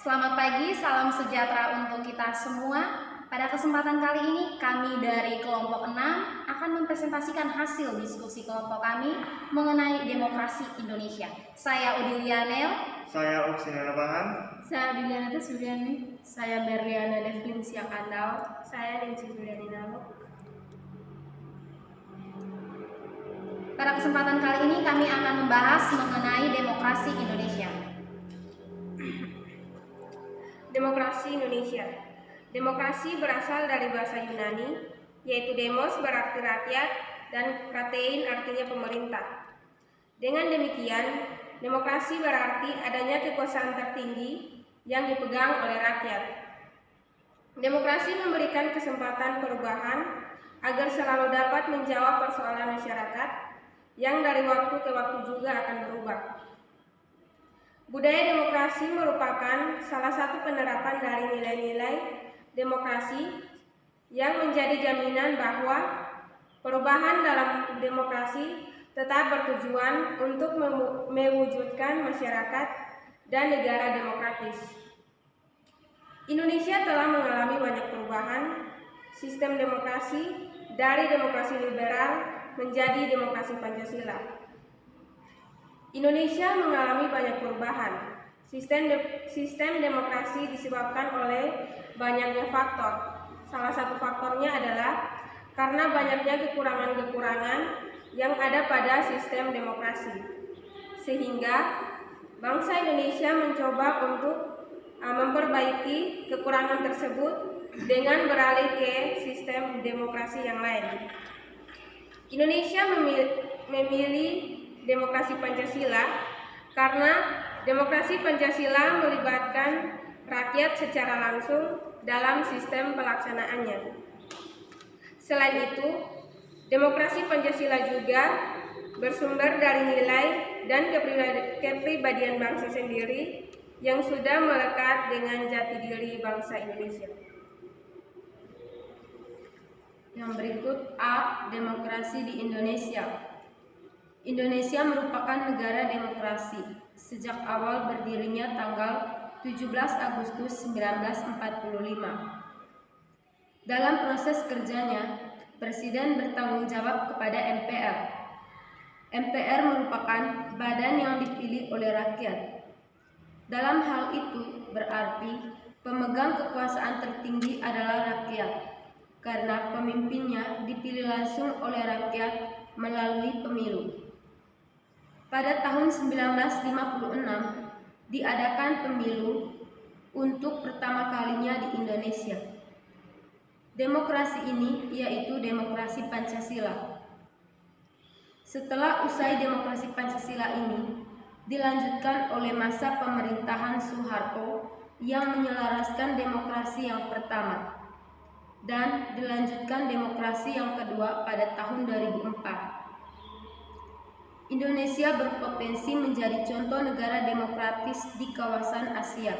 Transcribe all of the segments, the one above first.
Selamat pagi, salam sejahtera untuk kita semua. Pada kesempatan kali ini, kami dari kelompok 6 akan mempresentasikan hasil diskusi kelompok kami mengenai demokrasi Indonesia. Saya Udilia Nel. Saya Oksina Bahan. Saya Diliana Suryani. Saya Berliana Devin Siakandau. Saya Dewi Suryani Nalo. Pada kesempatan kali ini, kami akan membahas mengenai demokrasi Indonesia. Demokrasi Indonesia. Demokrasi berasal dari bahasa Yunani, yaitu demos berarti rakyat dan kratein artinya pemerintah. Dengan demikian, demokrasi berarti adanya kekuasaan tertinggi yang dipegang oleh rakyat. Demokrasi memberikan kesempatan perubahan agar selalu dapat menjawab persoalan masyarakat yang dari waktu ke waktu juga akan berubah. Budaya demokrasi merupakan salah satu penerapan dari nilai-nilai demokrasi yang menjadi jaminan bahwa perubahan dalam demokrasi tetap bertujuan untuk mewujudkan masyarakat dan negara demokratis. Indonesia telah mengalami banyak perubahan sistem demokrasi dari demokrasi liberal menjadi demokrasi Pancasila. Indonesia mengalami banyak perubahan. Sistem demokrasi disebabkan oleh banyaknya faktor. Salah satu faktornya adalah karena banyaknya kekurangan-kekurangan yang ada pada sistem demokrasi. Sehingga bangsa Indonesia mencoba untuk memperbaiki kekurangan tersebut dengan beralih ke sistem demokrasi yang lain. Indonesia memilih demokrasi Pancasila karena demokrasi Pancasila melibatkan rakyat secara langsung dalam sistem pelaksanaannya. Selain itu, demokrasi Pancasila juga bersumber dari nilai dan kepribadian bangsa sendiri yang sudah melekat dengan jati diri bangsa Indonesia. Yang berikut A. Demokrasi di Indonesia. Indonesia merupakan negara demokrasi sejak awal berdirinya tanggal 17 Agustus 1945. Dalam proses kerjanya, Presiden bertanggung jawab kepada MPR. MPR merupakan badan yang dipilih oleh rakyat. Dalam hal itu berarti pemegang kekuasaan tertinggi adalah rakyat, karena pemimpinnya dipilih langsung oleh rakyat melalui pemilu. Pada tahun 1956 diadakan pemilu untuk pertama kalinya di Indonesia. Demokrasi ini yaitu demokrasi Pancasila. Setelah usai demokrasi Pancasila ini dilanjutkan oleh masa pemerintahan Soeharto yang menyelaraskan demokrasi yang pertama dan dilanjutkan demokrasi yang kedua pada tahun 2004. Indonesia berpotensi menjadi contoh negara demokratis di kawasan Asia.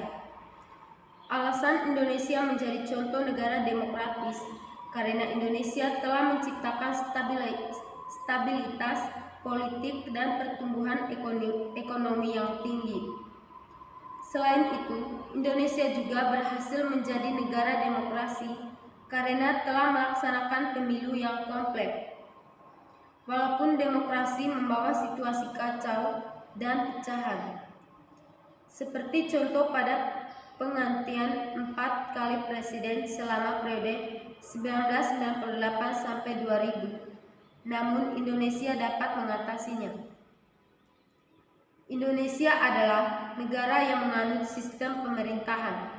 Alasan Indonesia menjadi contoh negara demokratis karena Indonesia telah menciptakan stabilitas politik dan pertumbuhan ekonomi yang tinggi. Selain itu, Indonesia juga berhasil menjadi negara demokrasi karena telah melaksanakan pemilu yang kompleks. Walaupun demokrasi membawa situasi kacau dan pecahan, seperti contoh pada penggantian 4 kali presiden selama periode 1998 sampai 2000, namun Indonesia dapat mengatasinya. Indonesia adalah negara yang menganut sistem pemerintahan.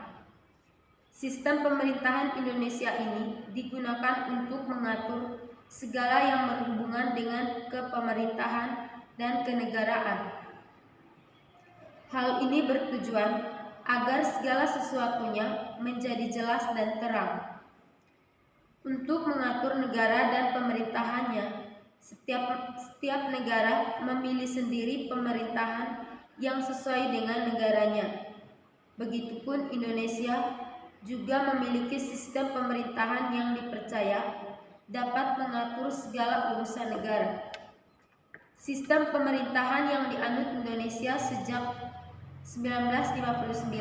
Sistem pemerintahan Indonesia ini digunakan untuk mengatur segala yang berhubungan dengan kepemerintahan dan kenegaraan. Hal ini bertujuan agar segala sesuatunya menjadi jelas dan terang. Untuk mengatur negara dan pemerintahannya, setiap negara memilih sendiri pemerintahan yang sesuai dengan negaranya. Begitupun Indonesia juga memiliki sistem pemerintahan yang dipercaya dapat mengatur segala urusan negara. Sistem pemerintahan yang dianut Indonesia sejak 1959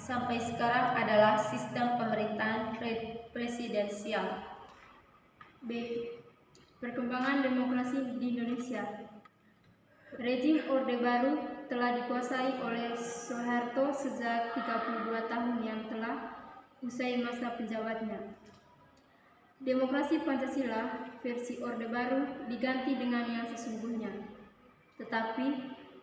sampai sekarang adalah sistem pemerintahan presidensial. B. Perkembangan demokrasi di Indonesia. Rezim Orde Baru telah dikuasai oleh Soeharto sejak 32 tahun yang telah usai masa penjabatnya. Demokrasi Pancasila versi Orde Baru diganti dengan yang sesungguhnya. Tetapi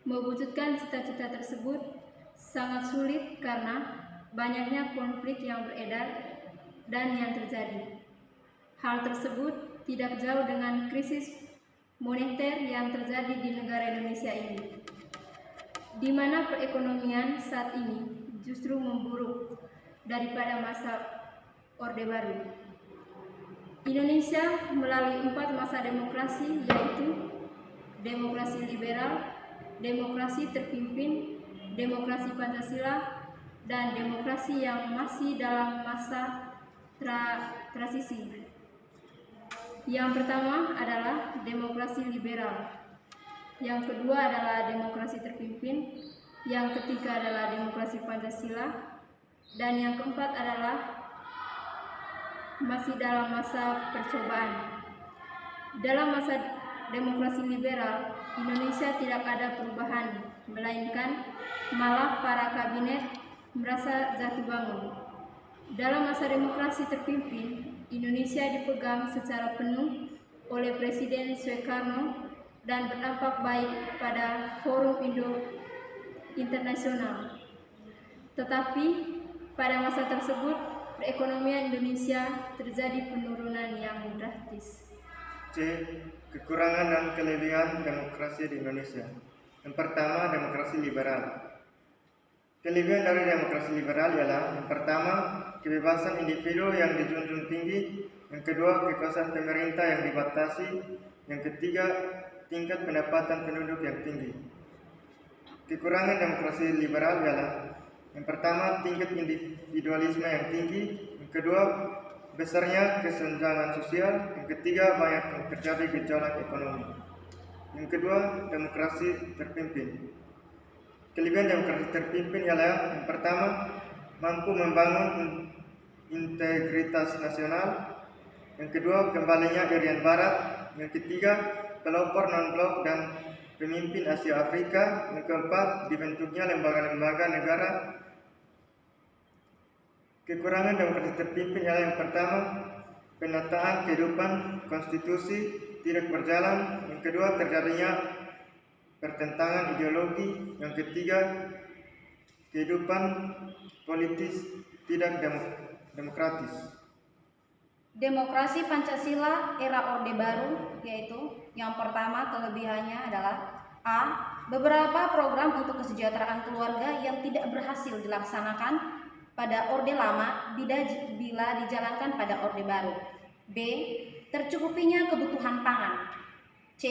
mewujudkan cita-cita tersebut sangat sulit karena banyaknya konflik yang beredar dan yang terjadi. Hal tersebut tidak jauh dengan krisis moneter yang terjadi di negara Indonesia ini, di mana perekonomian saat ini justru memburuk daripada masa Orde Baru. Indonesia melalui 4 masa demokrasi, yaitu demokrasi liberal, demokrasi terpimpin, demokrasi Pancasila, dan demokrasi yang masih dalam masa transisi. Yang pertama adalah demokrasi liberal, yang kedua adalah demokrasi terpimpin, yang ketiga adalah demokrasi Pancasila, dan yang keempat adalah masih dalam masa percobaan. Dalam masa demokrasi liberal, Indonesia tidak ada perubahan, melainkan malah para kabinet merasa jatuh bangun. Dalam masa demokrasi terpimpin, Indonesia dipegang secara penuh oleh Presiden Soekarno dan berdampak baik pada forum internasional. Tetapi pada masa tersebut, perekonomian Indonesia terjadi penurunan yang drastis. C. Kekurangan dan kelebihan demokrasi di Indonesia. Yang pertama, demokrasi liberal. Kelebihan dari demokrasi liberal ialah yang pertama, kebebasan individu yang dijunjung tinggi, yang kedua, kekuasaan pemerintah yang dibatasi, yang ketiga, tingkat pendapatan penduduk yang tinggi. Kekurangan demokrasi liberal ialah yang pertama, tingkat individualisme yang tinggi, yang kedua, besarnya kesenjangan sosial, yang ketiga, banyak terjadi gejolak ekonomi. Yang kedua, demokrasi terpimpin. Kelebihan demokrasi terpimpin ialah yang pertama, mampu membangun integritas nasional, yang kedua, kembalinya Irian Barat, yang ketiga, pelopor non-blok dan pemimpin Asia Afrika, yang keempat, dibentuknya lembaga-lembaga negara. Kekurangan demokrasi terpimpin ialah yang pertama, penataan kehidupan konstitusi tidak berjalan, yang kedua, terjadinya pertentangan ideologi, yang ketiga, kehidupan politis tidak demokratis. Demokrasi Pancasila era Orde Baru, yaitu yang pertama kelebihannya adalah A. Beberapa program untuk kesejahteraan keluarga yang tidak berhasil dilaksanakan pada Orde Lama bila dijalankan pada Orde Baru. B. Tercukupinya kebutuhan pangan. C.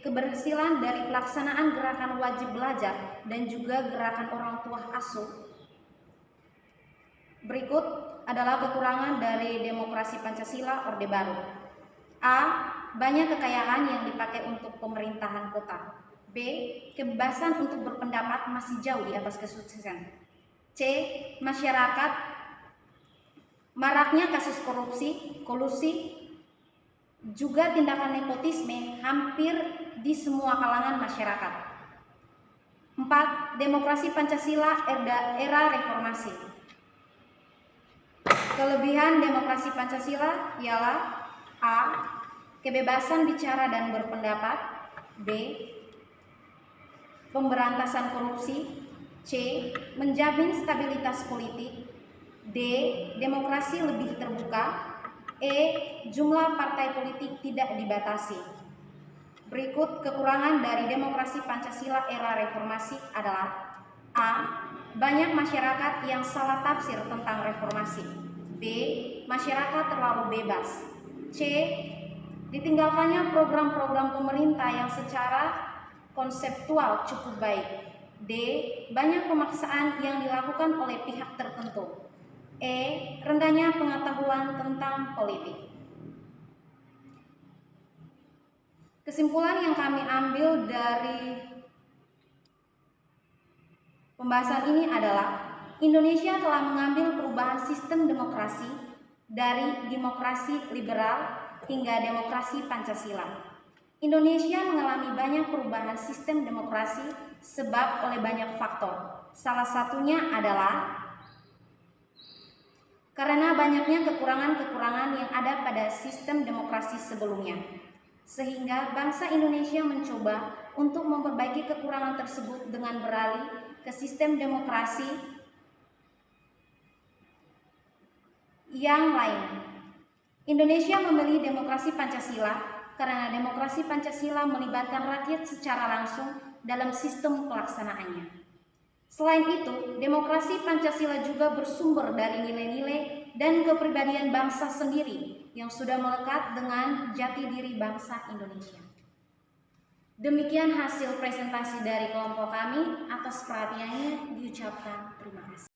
Keberhasilan dari pelaksanaan gerakan wajib belajar dan juga gerakan orang tua asuh. Berikut adalah kekurangan dari demokrasi Pancasila Orde Baru. A. Banyak kekayaan yang dipakai untuk pemerintahan kota. B. Kebebasan untuk berpendapat masih jauh di atas kesuksesan. C. Masyarakat maraknya kasus kolusi, juga tindakan nepotisme hampir di semua kalangan masyarakat. 4. Demokrasi Pancasila era reformasi. Kelebihan demokrasi Pancasila ialah A. Kebebasan bicara dan berpendapat. B. Pemberantasan korupsi. C. Menjamin stabilitas politik. D. Demokrasi lebih terbuka. E. Jumlah partai politik tidak dibatasi. Berikut kekurangan dari demokrasi Pancasila era reformasi adalah A. Banyak masyarakat yang salah tafsir tentang reformasi. B. Masyarakat terlalu bebas. C. Ditinggalkannya program-program pemerintah yang secara konseptual cukup baik. D. Banyak pemaksaan yang dilakukan oleh pihak tertentu. E. Rendahnya pengetahuan tentang politik. Kesimpulan yang kami ambil dari pembahasan ini adalah Indonesia telah mengambil perubahan sistem demokrasi dari demokrasi liberal hingga demokrasi Pancasila. Indonesia mengalami banyak perubahan sistem demokrasi sebab oleh banyak faktor. Salah satunya adalah karena banyaknya kekurangan-kekurangan yang ada pada sistem demokrasi sebelumnya. Sehingga bangsa Indonesia mencoba untuk memperbaiki kekurangan tersebut dengan beralih ke sistem demokrasi yang lain. Indonesia memilih demokrasi Pancasila karena demokrasi Pancasila melibatkan rakyat secara langsung dalam sistem pelaksanaannya. Selain itu, demokrasi Pancasila juga bersumber dari nilai-nilai dan kepribadian bangsa sendiri yang sudah melekat dengan jati diri bangsa Indonesia. Demikian hasil presentasi dari kelompok kami. Atas perhatiannya diucapkan terima kasih.